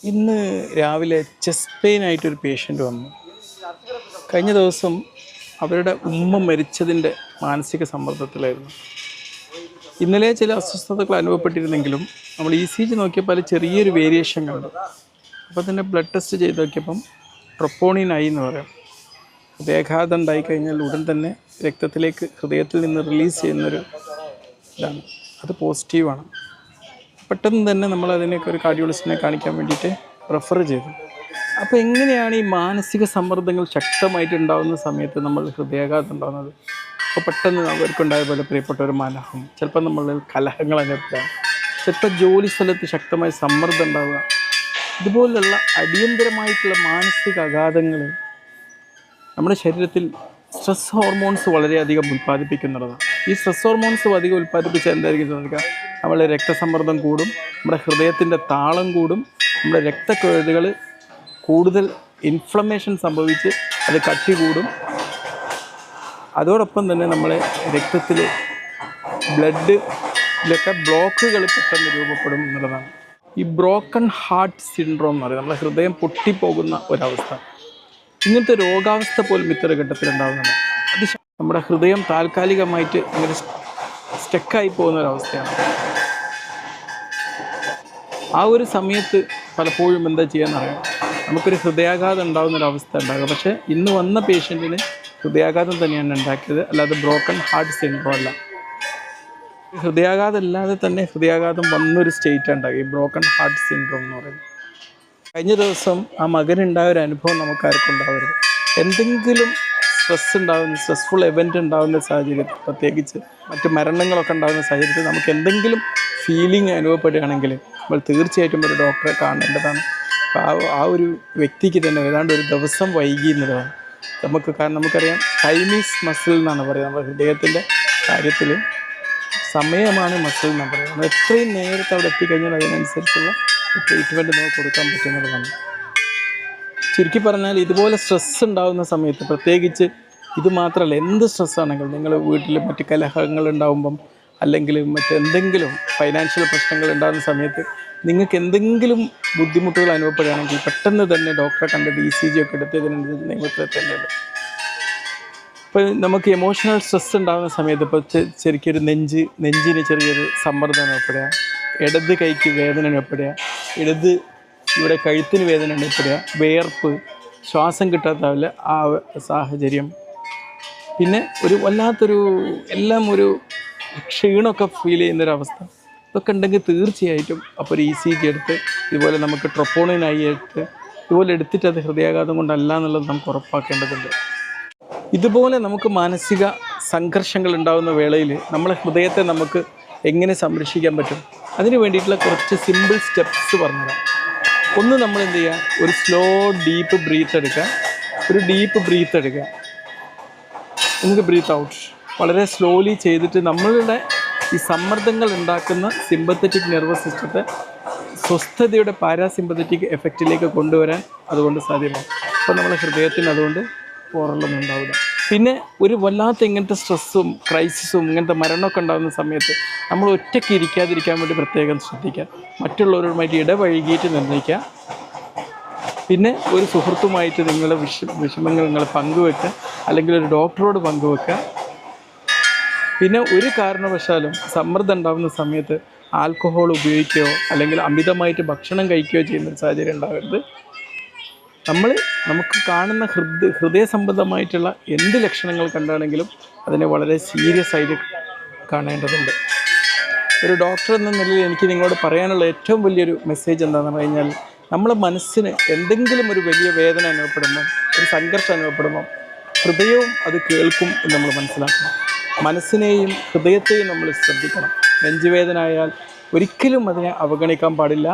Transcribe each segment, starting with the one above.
ഇന്ന് രാവിലെ chest pain ആയിട്ടൊരു പേഷ്യൻ്റ് വന്നു. കഴിഞ്ഞ ദിവസം അവരുടെ ഉമ്മ മരിച്ചതിൻ്റെ മാനസിക സമ്മർദ്ദത്തിലായിരുന്നു. ഇന്നലെ ചില അസ്വസ്ഥതകൾ അനുഭവപ്പെട്ടിരുന്നെങ്കിലും നമ്മൾ ECG നോക്കിയപ്പോൾ അതിൽ ചെറിയൊരു വേരിയേഷൻ കണ്ടു. അപ്പോൾ തന്നെ ബ്ലഡ് ടെസ്റ്റ് ചെയ്ത് നോക്കിയപ്പം ട്രൊപ്പോണിൻ ആയി എന്ന് പറയാം. ഹൃദയാഘാതം ഉണ്ടായിക്കഴിഞ്ഞാൽ ഉടൻ തന്നെ രക്തത്തിലേക്ക് ഹൃദയത്തിൽ നിന്ന് റിലീസ് ചെയ്യുന്നൊരു ഇതാണ്, അത് പോസിറ്റീവാണ്. പെട്ടെന്ന് തന്നെ നമ്മൾ അതിനൊക്കെ ഒരു കാർഡിയോളജിസ്റ്റിനെ കാണിക്കാൻ വേണ്ടിയിട്ട് റെഫർ ചെയ്തു. അപ്പോൾ എങ്ങനെയാണ് ഈ മാനസിക സമ്മർദ്ദങ്ങൾ ശക്തമായിട്ട് ഉണ്ടാകുന്ന സമയത്ത് നമ്മൾ ഹൃദയാഘാതം ഉണ്ടാകുന്നത്? അപ്പോൾ പെട്ടെന്ന് അവർക്കുണ്ടായ പോലെ പ്രിയപ്പെട്ട ഒരു മനഃം, ചിലപ്പോൾ നമ്മൾ കലഹങ്ങൾ അനുഭവപ്പെടാം, ചിലപ്പോൾ ജോലി സ്ഥലത്ത് ശക്തമായ സമ്മർദ്ദം ഉണ്ടാവുക, ഇതുപോലുള്ള അടിയന്തരമായിട്ടുള്ള മാനസിക ആഘാതങ്ങൾ നമ്മുടെ ശരീരത്തിൽ സ്ട്രെസ് ഹോർമോൺസ് വളരെയധികം ഉൽപ്പാദിപ്പിക്കുന്നുള്ളതാണ്. ഈ സ്ട്രെസ് ഹോർമോൺസ് അധികം ഉൽപ്പാദിപ്പിച്ചാൽ എന്തായിരിക്കും സംഭവിക്കുക? നമ്മുടെ രക്തസമ്മർദ്ദം കൂടും, നമ്മുടെ ഹൃദയത്തിൻ്റെ താളം കൂടും, നമ്മുടെ രക്തക്കുഴലുകൾ കൂടുതൽ ഇൻഫ്ലമേഷൻ സംഭവിച്ച് അത് കട്ടി കൂടും. അതോടൊപ്പം തന്നെ നമ്മളെ രക്തത്തിൽ ബ്ലഡിലൊക്കെ ബ്ലോക്കുകൾ പെട്ടെന്ന് രൂപപ്പെടും എന്നുള്ളതാണ്. ഈ ബ്രോക്കൺ ഹാർട്ട് സിൻഡ്രോം എന്ന് പറയുന്നത്, നമ്മുടെ ഹൃദയം പൊട്ടിപ്പോകുന്ന ഒരവസ്ഥ. ഇങ്ങനത്തെ രോഗാവസ്ഥ പോലും ഇത്തരം ഘട്ടത്തിലുണ്ടാകുന്നതാണ്. അത് നമ്മുടെ ഹൃദയം താൽക്കാലികമായിട്ട് ഇങ്ങനെ സ്റ്റക്കായി പോകുന്ന ഒരവസ്ഥയാണ്. ആ ഒരു സമയത്ത് പലപ്പോഴും എന്താ ചെയ്യാന്നറിയാം, നമുക്കൊരു ഹൃദയാഘാതം ഉണ്ടാകുന്നൊരവസ്ഥ ഉണ്ടാകുക. പക്ഷേ ഇന്ന് വന്ന പേഷ്യൻറ്റിന് ഹൃദയാഘാതം തന്നെയാണ് ഉണ്ടാക്കിയത്, അല്ലാതെ ബ്രോക്കൺ ഹാർട്ട് സിൻഡ്രോം അല്ല. ഹൃദയാഘാതം അല്ലാതെ തന്നെ ഹൃദയാഘാതം വന്നൊരു സ്റ്റേറ്റ് ഉണ്ടാകുക, ഈ ബ്രോക്കൺ ഹാർട്ട് സിൻഡ്രോം എന്ന് പറയുന്നത്. കഴിഞ്ഞ ദിവസം ആ മകനുണ്ടായ ഒരു അനുഭവം നമുക്കാർക്കും ഉണ്ടാവരുത്. എന്തെങ്കിലും സ്ട്രെസ്ഫുൾ എവൻറ്റ് ഉണ്ടാകുന്ന സാഹചര്യത്തിൽ, പ്രത്യേകിച്ച് മറ്റ് മരണങ്ങളൊക്കെ ഉണ്ടാകുന്ന സാഹചര്യത്തിൽ നമുക്ക് എന്തെങ്കിലും ഫീലിംഗ് അനുഭവപ്പെടുകയാണെങ്കിൽ നമ്മൾ തീർച്ചയായിട്ടും ഒരു ഡോക്ടറെ കാണേണ്ടതാണ്. ആ ഒരു വ്യക്തിക്ക് തന്നെ ഏതാണ്ട് ഒരു ദിവസം വൈകി എന്നുള്ളതാണ് കാരണം നമുക്കറിയാം, ടൈം ഈസ് മസിൽ എന്നാണ് പറയുന്നത്. നമ്മുടെ ഹൃദയത്തിൻ്റെ കാര്യത്തിൽ സമയമാണ് മസിൽ എന്നാണ് പറയുന്നത്. നമ്മൾ എത്രയും നേരത്തെ അവിടെ എത്തിക്കഴിഞ്ഞാൽ അതിനനുസരിച്ചുള്ള ട്രീറ്റ്മെൻറ്റ് നമുക്ക് കൊടുക്കാൻ പറ്റുന്നതാണ്. ചുരുക്കി പറഞ്ഞാൽ, ഇതുപോലെ സ്ട്രെസ് ഉണ്ടാകുന്ന സമയത്ത്, പ്രത്യേകിച്ച് ഇത് മാത്രമല്ല, എന്ത് സ്ട്രെസ്സാണെങ്കിലും, നിങ്ങൾ വീട്ടിൽ മറ്റ് കലഹങ്ങൾ ഉണ്ടാകുമ്പം, അല്ലെങ്കിൽ മറ്റെന്തെങ്കിലും ഫൈനാൻഷ്യൽ പ്രശ്നങ്ങൾ ഉണ്ടാകുന്ന സമയത്ത് നിങ്ങൾക്ക് എന്തെങ്കിലും ബുദ്ധിമുട്ടുകൾ അനുഭവപ്പെടുകയാണെങ്കിൽ പെട്ടെന്ന് തന്നെ ഡോക്ടറെ കണ്ടിട്ട് ECG ഒക്കെ എടുത്തതിനനുസരിച്ച് നിങ്ങൾക്ക് എത്തേണ്ടത്. ഇപ്പോൾ നമുക്ക് എമോഷണൽ സ്ട്രെസ് ഉണ്ടാകുന്ന സമയത്ത്, ഇപ്പോൾ ശരിക്കൊരു നെഞ്ചിന് ചെറിയൊരു സമ്മർദ്ദം അനുഭവപ്പെടുക, ഇടത് കൈക്ക് വേദന അനുഭവപ്പെടുക, ഇവിടെ കഴുത്തിന് വേദന അനുഭവപ്പെടുക, വിയർപ്പ്, ശ്വാസം കിട്ടാത്താവില്ല ആ സാഹചര്യം, പിന്നെ ഒരു വല്ലാത്തൊരു എല്ലാം ഒരു ക്ഷീണമൊക്കെ ഫീൽ ചെയ്യുന്നൊരവസ്ഥ, ഇതൊക്കെ ഉണ്ടെങ്കിൽ തീർച്ചയായിട്ടും അപ്പോൾ ഒരു ECG എടുത്ത് ഇതുപോലെ നമുക്ക് ട്രൊപ്പോണിനായി എടുത്ത് ഇതുപോലെ എടുത്തിട്ട് അത് ഹൃദയാഘാതം കൊണ്ടല്ല എന്നുള്ളത് നമുക്ക് ഉറപ്പാക്കേണ്ടതുണ്ട്. ഇതുപോലെ നമുക്ക് മാനസിക സംഘർഷങ്ങൾ ഉണ്ടാകുന്ന വേളയിൽ നമ്മളെ ഹൃദയത്തെ നമുക്ക് എങ്ങനെ സംരക്ഷിക്കാൻ പറ്റും, അതിന് വേണ്ടിയിട്ടുള്ള കുറച്ച് സിമ്പിൾ സ്റ്റെപ്സ് പറഞ്ഞുതരാം. ഒന്ന്, നമ്മൾ എന്ത് ചെയ്യുക, ഒരു സ്ലോ ഡീപ്പ് ബ്രീത്ത് എടുക്കുക. നമുക്ക് ബ്രീത്ത് ഔട്ട് വളരെ സ്ലോലി ചെയ്തിട്ട് നമ്മളുടെ ഈ സമ്മർദ്ദങ്ങൾ ഉണ്ടാക്കുന്ന സിമ്പത്തറ്റിക് നെർവസ് സിസ്റ്റത്തെ സ്വസ്ഥതയുടെ പാരാസിമ്പത്തറ്റിക് എഫക്റ്റിലേക്ക് കൊണ്ടുവരാൻ അതുകൊണ്ട് സാധ്യമാകും. അപ്പോൾ നമ്മളെ ഹൃദയത്തിന് അതുകൊണ്ട് പോറലൊന്നും ഉണ്ടാവില്ല. പിന്നെ ഒരു വല്ലാത്ത ഇങ്ങനത്തെ സ്ട്രെസ്സും ക്രൈസിസും ഇങ്ങനത്തെ മരണമൊക്കെ ഉണ്ടാകുന്ന സമയത്ത് നമ്മൾ ഒറ്റയ്ക്ക് ഇരിക്കാതിരിക്കാൻ വേണ്ടി പ്രത്യേകം ശ്രദ്ധിക്കുക. മറ്റുള്ളവരുമായിട്ട് ഇടപഴകിയിട്ട് നിർണ്ണയിക്കുക. പിന്നെ ഒരു സുഹൃത്തുമായിട്ട് നിങ്ങളുടെ വിഷമങ്ങൾ നിങ്ങൾ പങ്കുവെക്കുക, അല്ലെങ്കിൽ ഒരു ഡോക്ടറോട് പങ്കുവെക്കുക. പിന്നെ ഒരു കാരണവശാലും സമ്മർദ്ദം ഉണ്ടാകുന്ന സമയത്ത് ആൽക്കഹോൾ ഉപയോഗിക്കുകയോ അല്ലെങ്കിൽ അമിതമായിട്ട് ഭക്ഷണം കഴിക്കുകയോ ചെയ്യുന്ന സാഹചര്യം ഉണ്ടാകരുത്. നമുക്ക് കാണുന്ന ഹൃദയ സംബന്ധമായിട്ടുള്ള എന്ത് ലക്ഷണങ്ങൾ കണ്ടാണെങ്കിലും അതിനെ വളരെ സീരിയസ് ആയിട്ട് കാണേണ്ടതുണ്ട്. ഒരു ഡോക്ടർ എന്ന നിലയിൽ എനിക്ക് നിങ്ങളോട് പറയാനുള്ള ഏറ്റവും വലിയൊരു മെസ്സേജ് എന്താണെന്ന് പറഞ്ഞു കഴിഞ്ഞാൽ, നമ്മളെ മനസ്സിന് എന്തെങ്കിലും ഒരു വലിയ വേദന അനുഭവപ്പെടുമ്പം, ഒരു സംഘർഷം അനുഭവപ്പെടുമ്പം ഹൃദയവും അത് കേൾക്കും എന്ന് നമ്മൾ മനസ്സിലാക്കണം. മനസ്സിനെയും ഹൃദയത്തെയും നമ്മൾ ശ്രദ്ധിക്കണം. നെഞ്ചുവേദന ആയാൽ ഒരിക്കലും അതിനെ അവഗണിക്കാൻ പാടില്ല.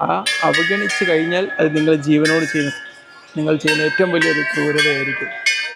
ആ അവഗണിച്ച് കഴിഞ്ഞാൽ അത് നിങ്ങൾ ചെയ്യുന്ന ഏറ്റവും വലിയൊരു ക്രൂരതയായിരിക്കും.